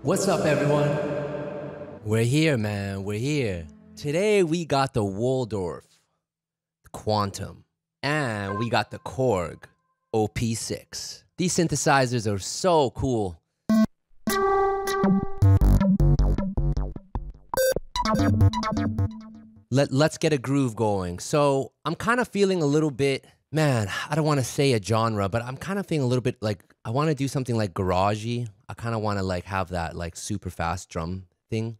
What's up, everyone? We're here, man. We're here. Today we got the Waldorf, the Quantum, and we got the Korg OP6. These synthesizers are so cool. Let's get a groove going. So I'm kind of feeling a little bit, man, I don't want to say a genre, but I'm kind of feeling a little bit like I want to do something like garagey. I kind of want to like have that like super fast drum thing.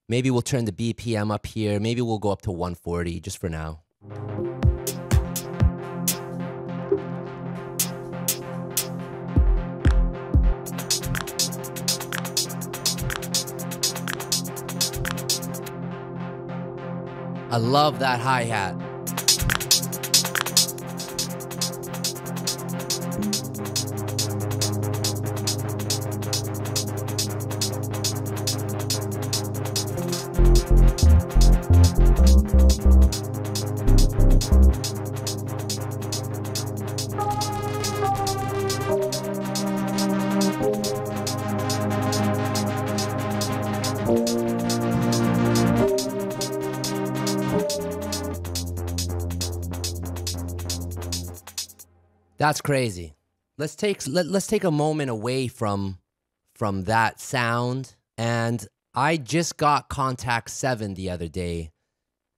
Maybe we'll turn the BPM up here. Maybe we'll go up to 140 just for now. I love that hi-hat. That's crazy. Let's take a moment away from that sound. And I just got Kontakt 7 the other day,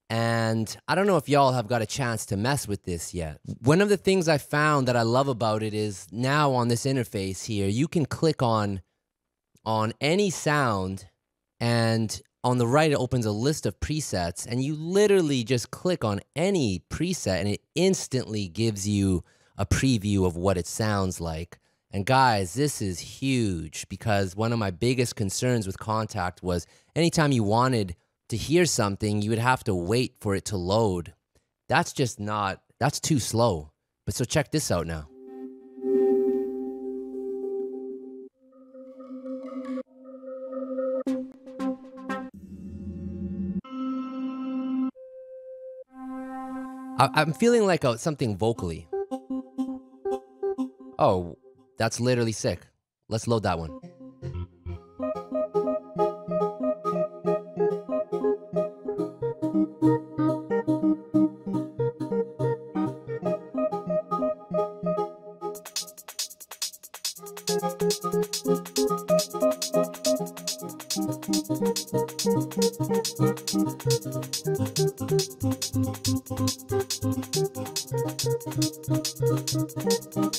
and I don't know if y'all have got a chance to mess with this yet. One of the things I found that I love about it is now on this interface here, you can click on any sound, and on the right it opens a list of presets, and you literally just click on any preset and it instantly gives you a preview of what it sounds like. And guys, this is huge because one of my biggest concerns with Kontakt was anytime you wanted to hear something, you would have to wait for it to load. That's just not, that's too slow. But so check this out now. I'm feeling like something vocally. Oh, that's literally sick. Let's load that one.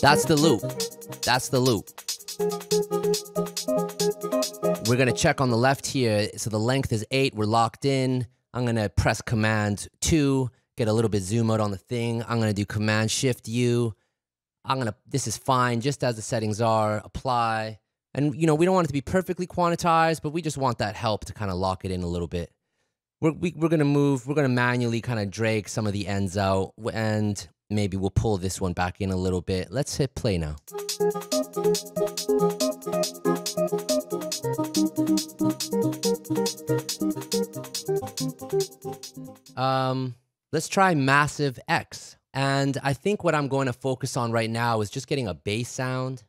That's the loop. That's the loop. We're gonna check on the left here. So the length is 8. We're locked in. I'm gonna press Command 2, get a little bit zoom out on the thing. I'm gonna do Command Shift U. This is fine, just as the settings are. Apply. And you know, we don't want it to be perfectly quantized, but we just want that help to kind of lock it in a little bit. We're gonna manually kind of drag some of the ends out, and maybe we'll pull this one back in a little bit. Let's hit play now. Let's try Massive X. And I think what I'm going to focus on right now is just getting a bass sound.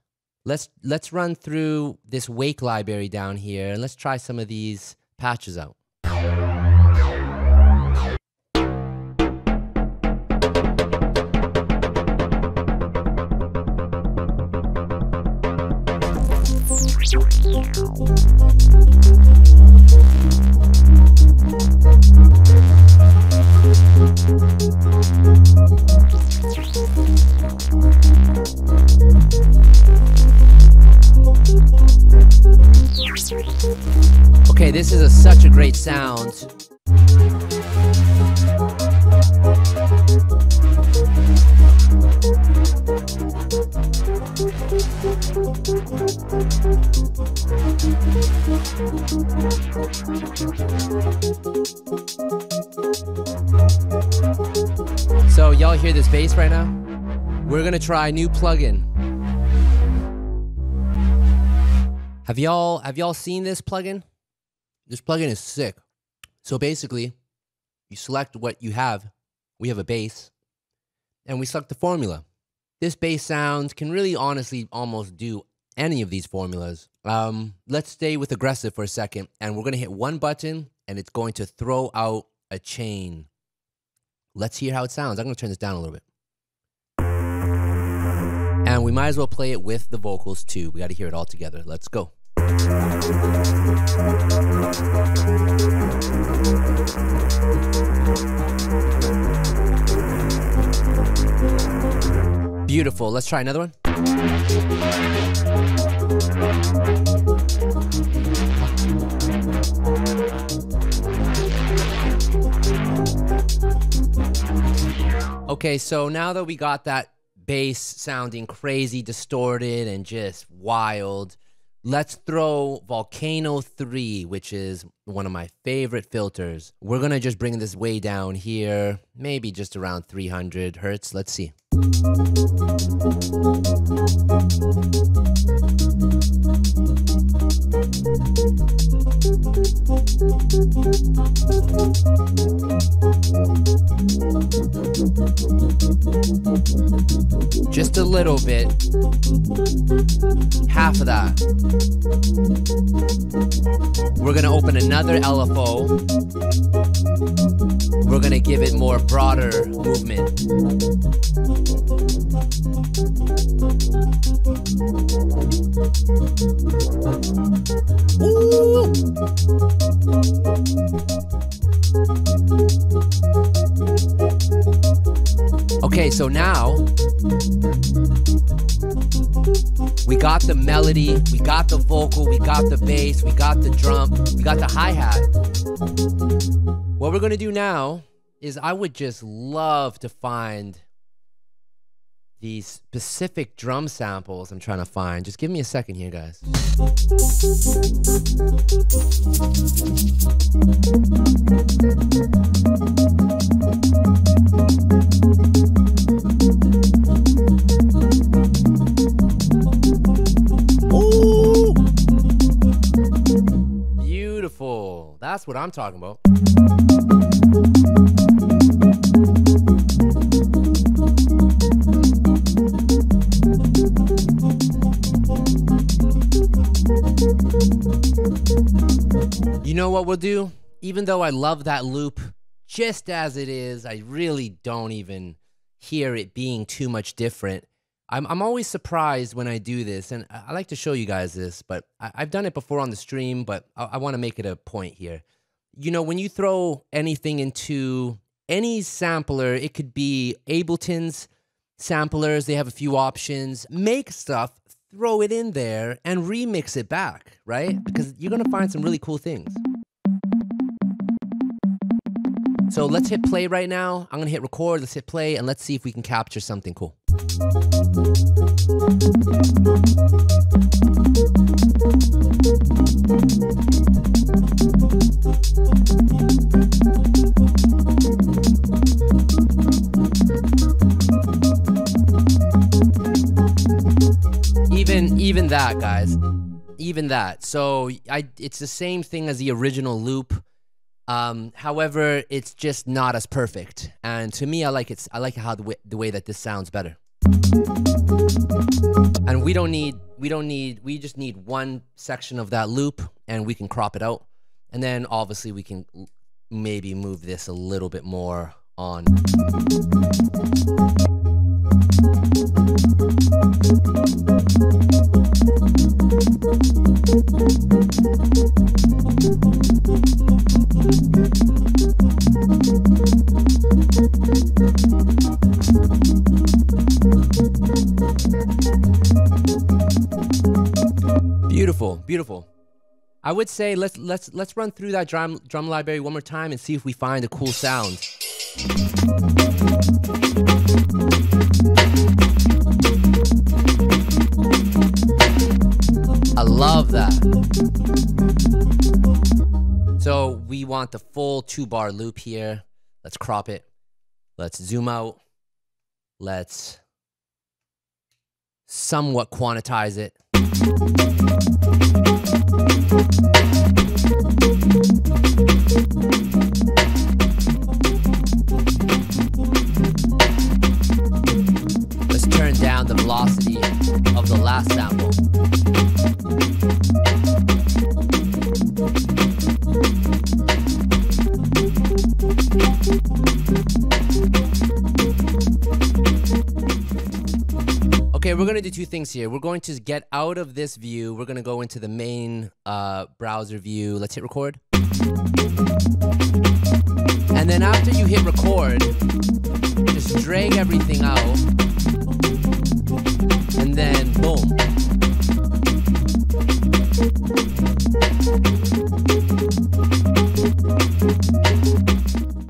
Let's run through this wake library down here, and let's try some of these patches out. Okay, this is such a great sound. So y'all hear this bass right now? We're gonna try a new plugin. Have y'all seen this plugin? This plugin is sick. So basically, you select what you have. We have a bass, and we select the formula. This bass sound can really honestly almost do any of these formulas. Let's stay with aggressive for a second, and we're going to hit one button, and it's going to throw out a chain. Let's hear how it sounds. I'm going to turn this down a little bit. And we might as well play it with the vocals too. We got to hear it all together. Let's go. Beautiful. Let's try another one. Okay, so now that we got that bass sounding crazy, distorted, and just wild, let's throw Volcano 3, which is one of my favorite filters. We're going to just bring this way down here, maybe just around 300 hertz. Let's see. Just a little bit. Half of that. We're going to open another LFO. We're going to give it more broader movement. Ooh. Okay, so now we got the melody, we got the vocal, we got the bass, we got the drum, we got the hi-hat. What we're gonna do now is I would just love to find these specific drum samples I'm trying to find. Just give me a second here, guys. Ooh! Beautiful. That's what I'm talking about. You know what we'll do? Even though I love that loop just as it is, I really don't even hear it being too much different. I'm always surprised when I do this, and I like to show you guys this, but I've done it before on the stream, but I want to make it a point here. You know, when you throw anything into any sampler, it could be Ableton's samplers, they have a few options. Make stuff, throw it in there, and remix it back, right? Because you're going to find some really cool things. So let's hit play right now. I'm going to hit record, let's hit play, and let's see if we can capture something cool. Even that, guys. Even that. So it's the same thing as the original loop. However, it's just not as perfect. And to me, I like how the way that this sounds better. And we just need one section of that loop, and we can crop it out. And then obviously we can maybe move this a little bit more on. Beautiful, beautiful. I would say let's run through that drum library one more time and see if we find a cool sound. I love that. So we want the full 2-bar loop here. Let's crop it. Let's zoom out. Let's somewhat quantize it. Let's turn down the velocity of the last sample. do two things here. We're going to get out of this view. We're going to go into the main browser view. Let's hit record. And then after you hit record, just drag everything out. And then boom.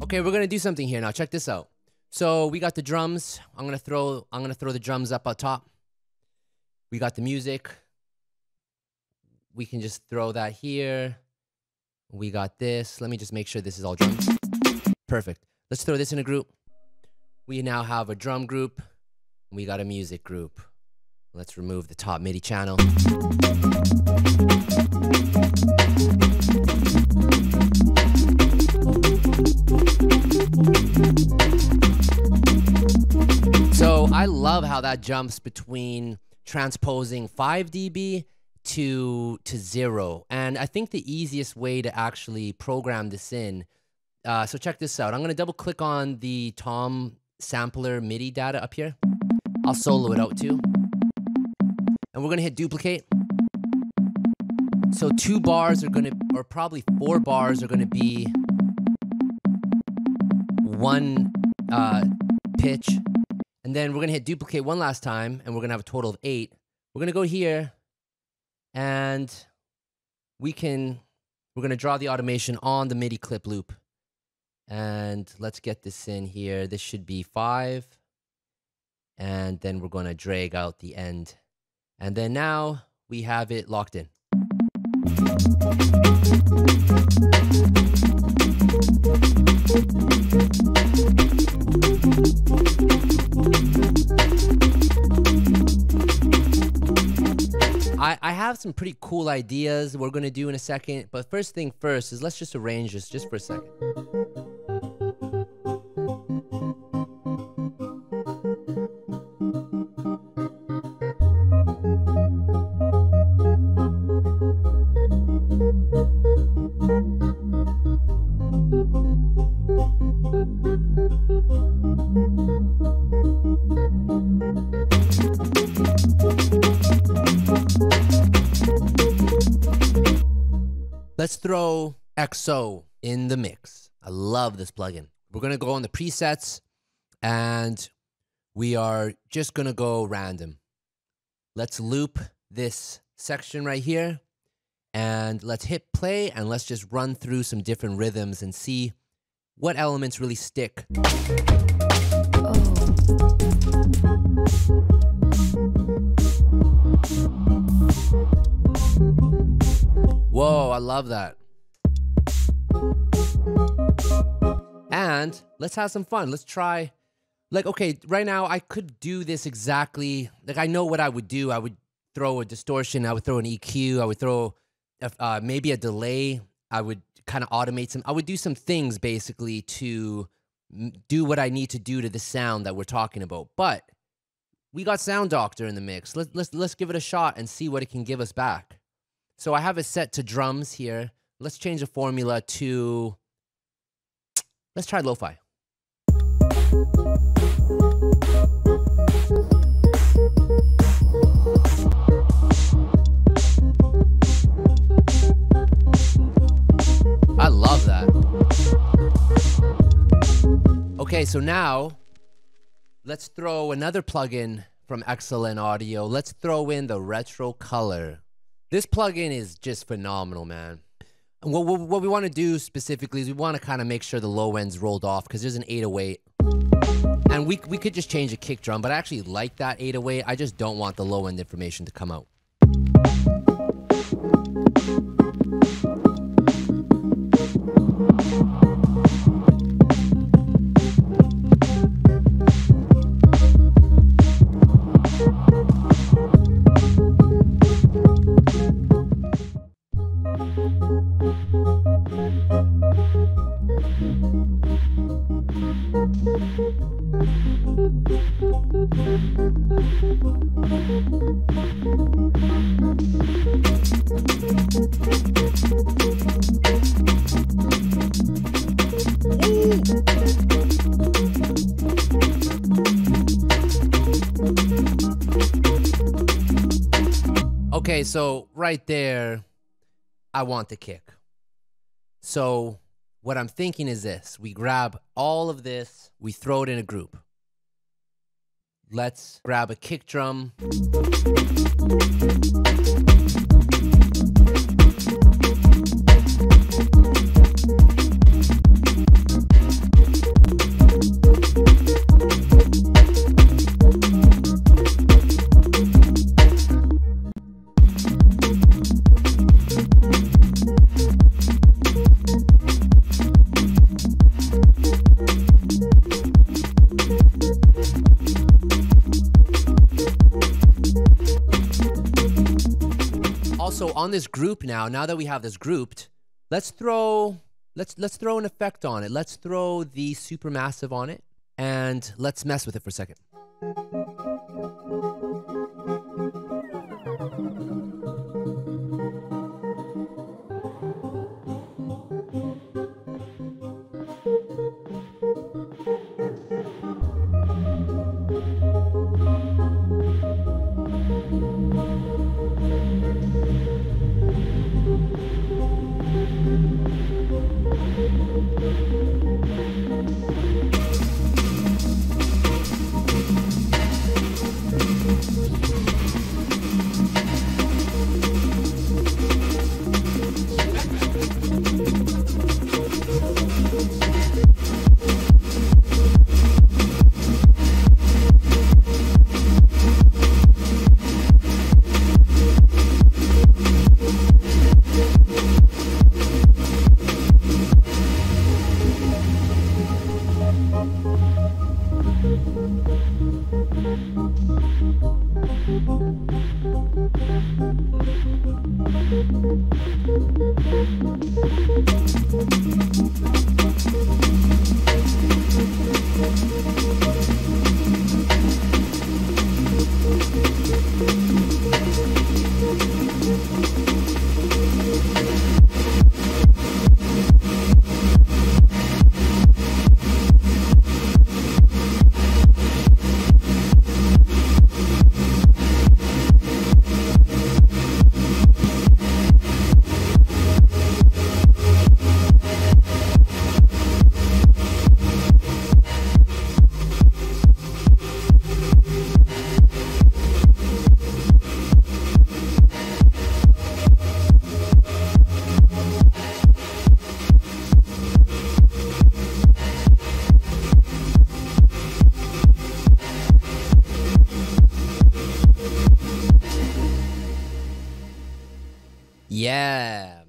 Okay, we're gonna do something here now. Check this out. So we got the drums. I'm gonna throw the drums up top. We got the music. We can just throw that here. We got this. Let me just make sure this is all drums. Perfect. Let's throw this in a group. We now have a drum group. We got a music group. Let's remove the top MIDI channel. So I love how that jumps between transposing 5 dB to 0. And I think the easiest way to actually program this in, so check this out. I'm going to double click on the tom sampler MIDI data up here. I'll solo it out too. And we're going to hit duplicate. So 2 bars are going to, or probably 4 bars are going to be one pitch. And then we're going to hit duplicate one last time, and we're going to have a total of 8. We're going to go here, and we're going to draw the automation on the MIDI clip loop. And let's get this in here. This should be 5. And then we're going to drag out the end. And then now we have it locked in. I have some pretty cool ideas we're going to do in a second, but first thing first is let's just arrange this just for a second. Let's throw XO in the mix. I love this plugin. We're going to go on the presets, and we are just going to go random. Let's loop this section right here, and let's hit play, and let's just run through some different rhythms and see what elements really stick. Whoa, I love that. And let's have some fun. Let's try, like, okay, right now I could do this exactly, like I know what I would do. I would throw a distortion, I would throw an EQ, I would throw maybe a delay. I would kind of automate some, I would do some things basically to do what I need to do to the sound that we're talking about. But we got Sound Doctor in the mix. Let's give it a shot and see what it can give us back. So I have it set to drums here. Let's change the formula to, let's try lo-fi. I love that. Okay, so now let's throw another plugin from Excellent Audio. Let's throw in the retro color. This plugin is just phenomenal, man. And what we want to do specifically is we want to kind of make sure the low end's rolled off because there's an 808. And we could just change a kick drum, but I actually like that 808. I just don't want the low end information to come out. Okay, so right there, I want the kick. So what I'm thinking is this. We grab all of this, we throw it in a group. Let's grab a kick drum. Also on this group now that we have this grouped, let's throw an effect on it. Let's throw the supermassive on it and let's mess with it for a second. Yeah.